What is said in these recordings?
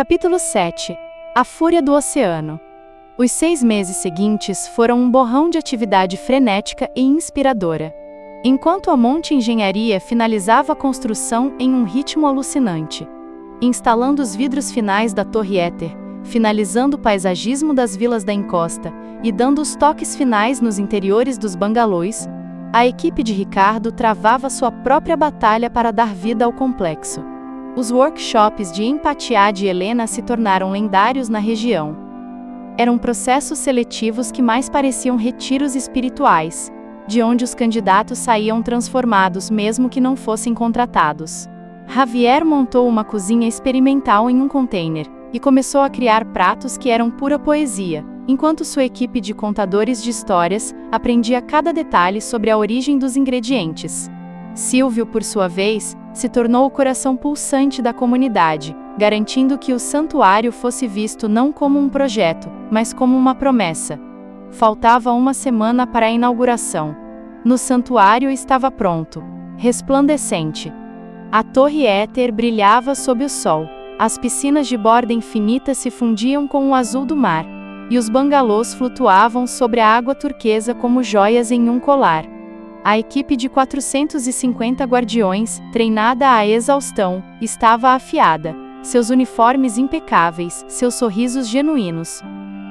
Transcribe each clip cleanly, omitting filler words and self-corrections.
Capítulo 7. A Fúria do Oceano. Os 6 meses seguintes foram um borrão de atividade frenética e inspiradora. Enquanto a Monte Engenharia finalizava a construção em um ritmo alucinante, instalando os vidros finais da Torre Éter, finalizando o paisagismo das vilas da encosta e dando os toques finais nos interiores dos bangalôs, a equipe de Ricardo travava sua própria batalha para dar vida ao complexo. Os workshops de empatia de Helena se tornaram lendários na região. Eram processos seletivos que mais pareciam retiros espirituais, de onde os candidatos saíam transformados mesmo que não fossem contratados. Javier montou uma cozinha experimental em um container e começou a criar pratos que eram pura poesia, enquanto sua equipe de contadores de histórias aprendia cada detalhe sobre a origem dos ingredientes. Silvio, por sua vez, se tornou o coração pulsante da comunidade, garantindo que o santuário fosse visto não como um projeto, mas como uma promessa. Faltava uma semana para a inauguração. No santuário estava pronto, resplandecente. A Torre Éter brilhava sob o sol, as piscinas de borda infinita se fundiam com o azul do mar, e os bangalôs flutuavam sobre a água turquesa como joias em um colar. A equipe de 450 guardiões, treinada à exaustão, estava afiada, seus uniformes impecáveis, seus sorrisos genuínos.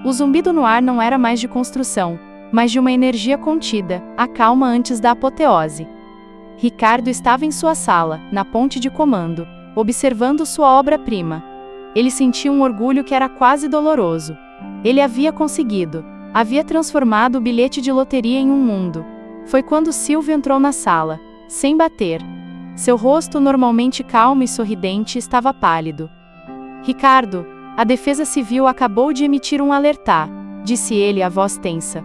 O zumbido no ar não era mais de construção, mas de uma energia contida, a calma antes da apoteose. Ricardo estava em sua sala, na ponte de comando, observando sua obra-prima. Ele sentia um orgulho que era quase doloroso. Ele havia conseguido, havia transformado o bilhete de loteria em um mundo. Foi quando Silvio entrou na sala, sem bater. Seu rosto, normalmente calmo e sorridente, estava pálido. Ricardo, a Defesa Civil acabou de emitir um alerta, disse ele a voz tensa.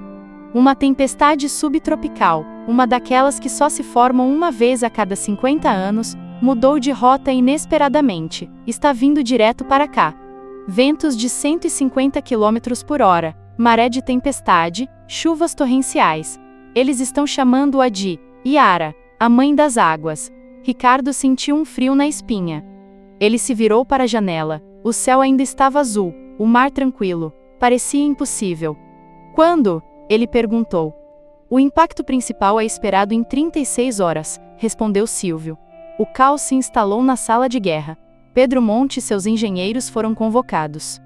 Uma tempestade subtropical, uma daquelas que só se formam uma vez a cada 50 anos, mudou de rota inesperadamente, está vindo direto para cá. Ventos de 150 km por hora, maré de tempestade, chuvas torrenciais. Eles estão chamando-a de Yara, a mãe das águas. Ricardo sentiu um frio na espinha. Ele se virou para a janela. O céu ainda estava azul, o mar tranquilo. Parecia impossível. Quando? Ele perguntou. O impacto principal é esperado em 36 horas, respondeu Silvio. O caos se instalou na sala de guerra. Pedro Monte e seus engenheiros foram convocados.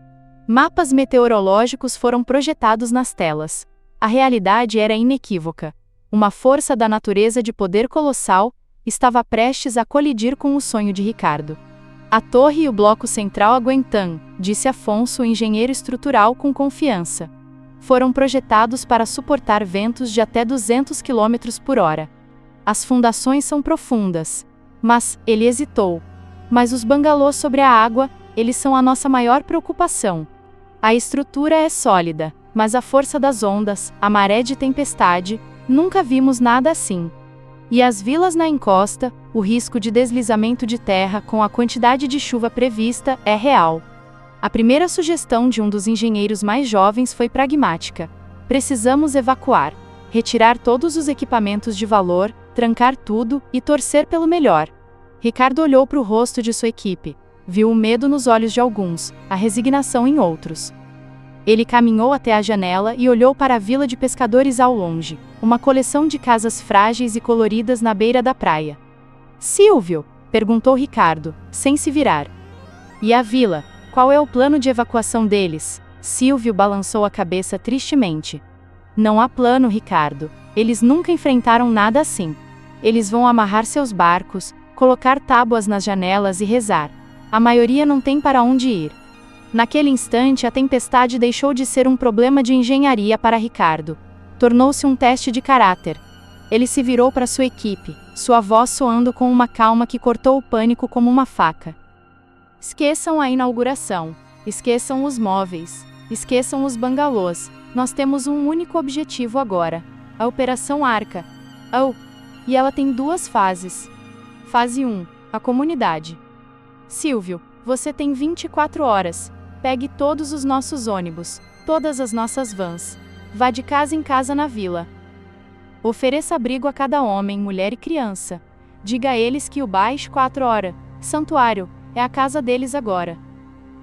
Mapas meteorológicos foram projetados nas telas. A realidade era inequívoca. Uma força da natureza de poder colossal estava prestes a colidir com o sonho de Ricardo. A torre e o bloco central aguentam, disse Afonso, o engenheiro estrutural, com confiança. Foram projetados para suportar ventos de até 200 km por hora. As fundações são profundas. Mas, ele hesitou. Mas os bangalôs sobre a água, eles são a nossa maior preocupação. A estrutura é sólida, mas a força das ondas, a maré de tempestade, nunca vimos nada assim. E as vilas na encosta, o risco de deslizamento de terra com a quantidade de chuva prevista é real. A primeira sugestão de um dos engenheiros mais jovens foi pragmática. Precisamos evacuar, retirar todos os equipamentos de valor, trancar tudo e torcer pelo melhor. Ricardo olhou para o rosto de sua equipe, viu o medo nos olhos de alguns, a resignação em outros. Ele caminhou até a janela e olhou para a vila de pescadores ao longe, uma coleção de casas frágeis e coloridas na beira da praia. Silvio? Perguntou Ricardo, sem se virar. E a vila? Qual é o plano de evacuação deles? Silvio balançou a cabeça tristemente. Não há plano, Ricardo. Eles nunca enfrentaram nada assim. Eles vão amarrar seus barcos, colocar tábuas nas janelas e rezar. A maioria não tem para onde ir. Naquele instante, a tempestade deixou de ser um problema de engenharia para Ricardo. Tornou-se um teste de caráter. Ele se virou para sua equipe, sua voz soando com uma calma que cortou o pânico como uma faca. Esqueçam a inauguração. Esqueçam os móveis. Esqueçam os bangalôs. Nós temos um único objetivo agora. A Operação Arca. E ela tem 2 fases. Fase 1. A comunidade. Silvio, você tem 24 horas. Pegue todos os nossos ônibus, todas as nossas vans. Vá de casa em casa na vila. Ofereça abrigo a cada homem, mulher e criança. Diga a eles que o Baixo 4 horas, santuário, é a casa deles agora.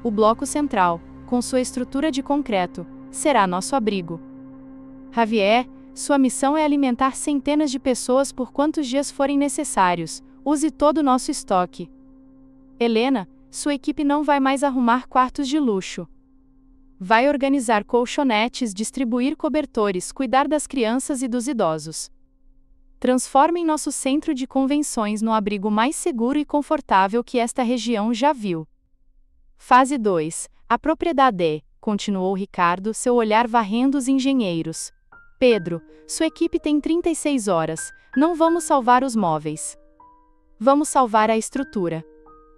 O bloco central, com sua estrutura de concreto, será nosso abrigo. Javier, sua missão é alimentar centenas de pessoas por quantos dias forem necessários. Use todo o nosso estoque. Helena, sua equipe não vai mais arrumar quartos de luxo. Vai organizar colchonetes, distribuir cobertores, cuidar das crianças e dos idosos. Transformem nosso centro de convenções no abrigo mais seguro e confortável que esta região já viu. Fase 2. A propriedade, continuou Ricardo, seu olhar varrendo os engenheiros. Pedro, sua equipe tem 36 horas, não vamos salvar os móveis. Vamos salvar a estrutura.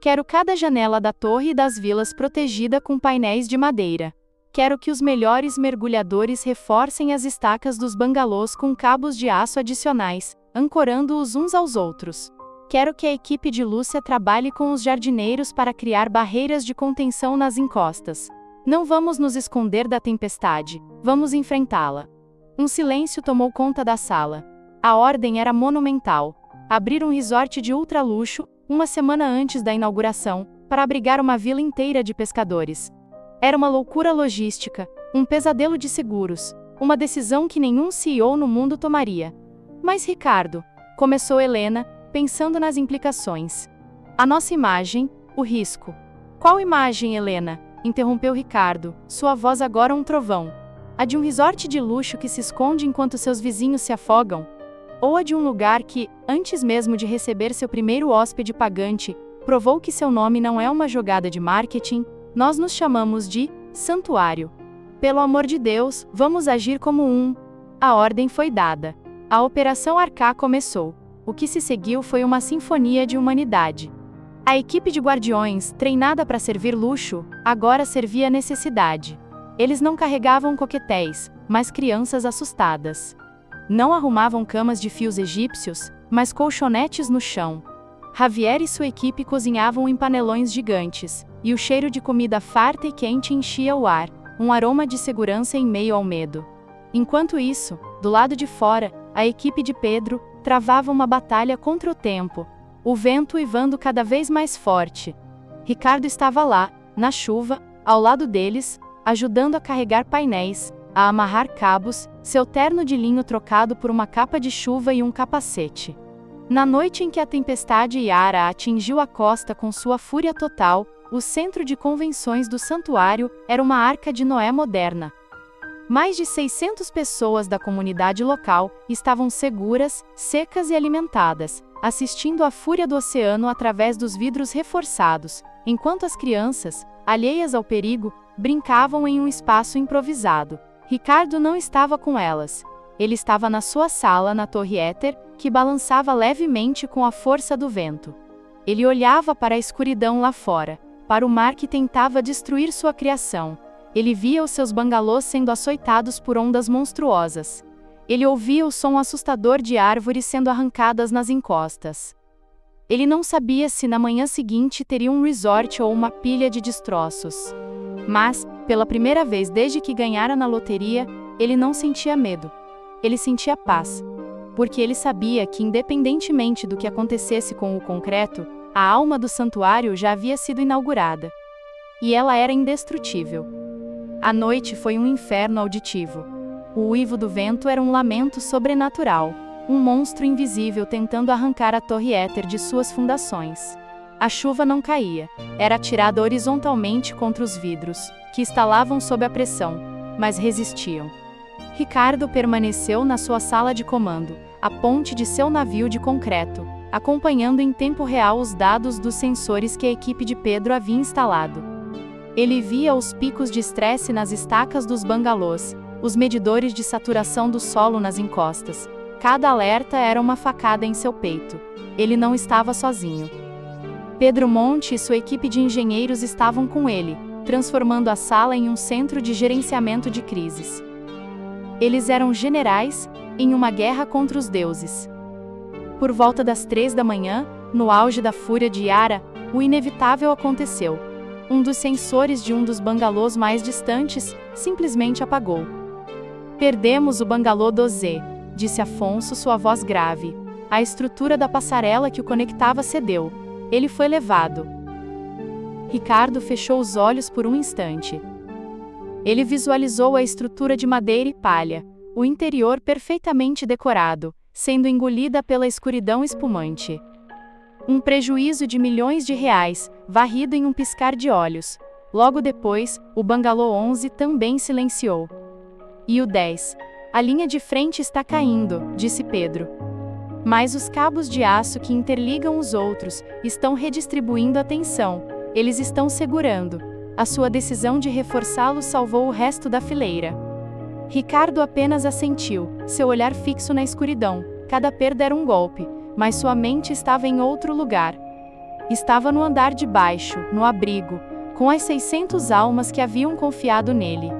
Quero cada janela da torre e das vilas protegida com painéis de madeira. Quero que os melhores mergulhadores reforcem as estacas dos bangalôs com cabos de aço adicionais, ancorando-os uns aos outros. Quero que a equipe de Lúcia trabalhe com os jardineiros para criar barreiras de contenção nas encostas. Não vamos nos esconder da tempestade, vamos enfrentá-la. Um silêncio tomou conta da sala. A ordem era monumental. Abrir um resort de ultraluxo, uma semana antes da inauguração, para abrigar uma vila inteira de pescadores. Era uma loucura logística, um pesadelo de seguros, uma decisão que nenhum CEO no mundo tomaria. Mas Ricardo, começou Helena, pensando nas implicações. A nossa imagem, o risco. Qual imagem, Helena? Interrompeu Ricardo, sua voz agora um trovão. A de um resort de luxo que se esconde enquanto seus vizinhos se afogam? Ou a de um lugar que, antes mesmo de receber seu primeiro hóspede pagante, provou que seu nome não é uma jogada de marketing? Nós nos chamamos de santuário. Pelo amor de Deus, vamos agir como um. A ordem foi dada. A Operação Arcá começou. O que se seguiu foi uma sinfonia de humanidade. A equipe de guardiões, treinada para servir luxo, agora servia necessidade. Eles não carregavam coquetéis, mas crianças assustadas. Não arrumavam camas de fios egípcios, mas colchonetes no chão. Javier e sua equipe cozinhavam em panelões gigantes, e o cheiro de comida farta e quente enchia o ar, um aroma de segurança em meio ao medo. Enquanto isso, do lado de fora, a equipe de Pedro travava uma batalha contra o tempo, o vento uivando cada vez mais forte. Ricardo estava lá, na chuva, ao lado deles, ajudando a carregar painéis, a amarrar cabos, seu terno de linho trocado por uma capa de chuva e um capacete. Na noite em que a tempestade Yara atingiu a costa com sua fúria total, o centro de convenções do santuário era uma arca de Noé moderna. Mais de 600 pessoas da comunidade local estavam seguras, secas e alimentadas, assistindo à fúria do oceano através dos vidros reforçados, enquanto as crianças, alheias ao perigo, brincavam em um espaço improvisado. Ricardo não estava com elas. Ele estava na sua sala na Torre Éter, que balançava levemente com a força do vento. Ele olhava para a escuridão lá fora, para o mar que tentava destruir sua criação. Ele via os seus bangalôs sendo açoitados por ondas monstruosas. Ele ouvia o som assustador de árvores sendo arrancadas nas encostas. Ele não sabia se na manhã seguinte teria um resort ou uma pilha de destroços. Mas, pela primeira vez desde que ganhara na loteria, ele não sentia medo. Ele sentia paz. Porque ele sabia que, independentemente do que acontecesse com o concreto, a alma do santuário já havia sido inaugurada. E ela era indestrutível. A noite foi um inferno auditivo. O uivo do vento era um lamento sobrenatural, um monstro invisível tentando arrancar a Torre Éter de suas fundações. A chuva não caía, era atirada horizontalmente contra os vidros, que estalavam sob a pressão, mas resistiam. Ricardo permaneceu na sua sala de comando, a ponte de seu navio de concreto, acompanhando em tempo real os dados dos sensores que a equipe de Pedro havia instalado. Ele via os picos de estresse nas estacas dos bangalôs, os medidores de saturação do solo nas encostas. Cada alerta era uma facada em seu peito. Ele não estava sozinho. Pedro Monte e sua equipe de engenheiros estavam com ele, transformando a sala em um centro de gerenciamento de crises. Eles eram generais, em uma guerra contra os deuses. Por volta das 3 da manhã, no auge da fúria de Yara, o inevitável aconteceu. Um dos sensores de um dos bangalôs mais distantes simplesmente apagou. Perdemos o bangalô do Z, disse Afonso, sua voz grave. A estrutura da passarela que o conectava cedeu. Ele foi levado. Ricardo fechou os olhos por um instante. Ele visualizou a estrutura de madeira e palha, o interior perfeitamente decorado, sendo engolida pela escuridão espumante. Um prejuízo de milhões de reais, varrido em um piscar de olhos. Logo depois, o bangalô 11 também silenciou. E o 10? A linha de frente está caindo, disse Pedro. Mas os cabos de aço que interligam os outros estão redistribuindo a tensão, eles estão segurando. A sua decisão de reforçá-lo salvou o resto da fileira. Ricardo apenas assentiu, seu olhar fixo na escuridão. Cada perda era um golpe, mas sua mente estava em outro lugar. Estava no andar de baixo, no abrigo, com as 600 almas que haviam confiado nele.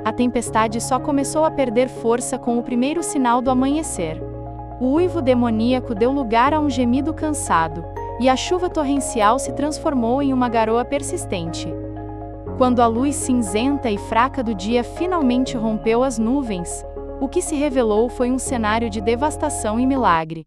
A tempestade só começou a perder força com o primeiro sinal do amanhecer. O uivo demoníaco deu lugar a um gemido cansado, e a chuva torrencial se transformou em uma garoa persistente. Quando a luz cinzenta e fraca do dia finalmente rompeu as nuvens, o que se revelou foi um cenário de devastação e milagre.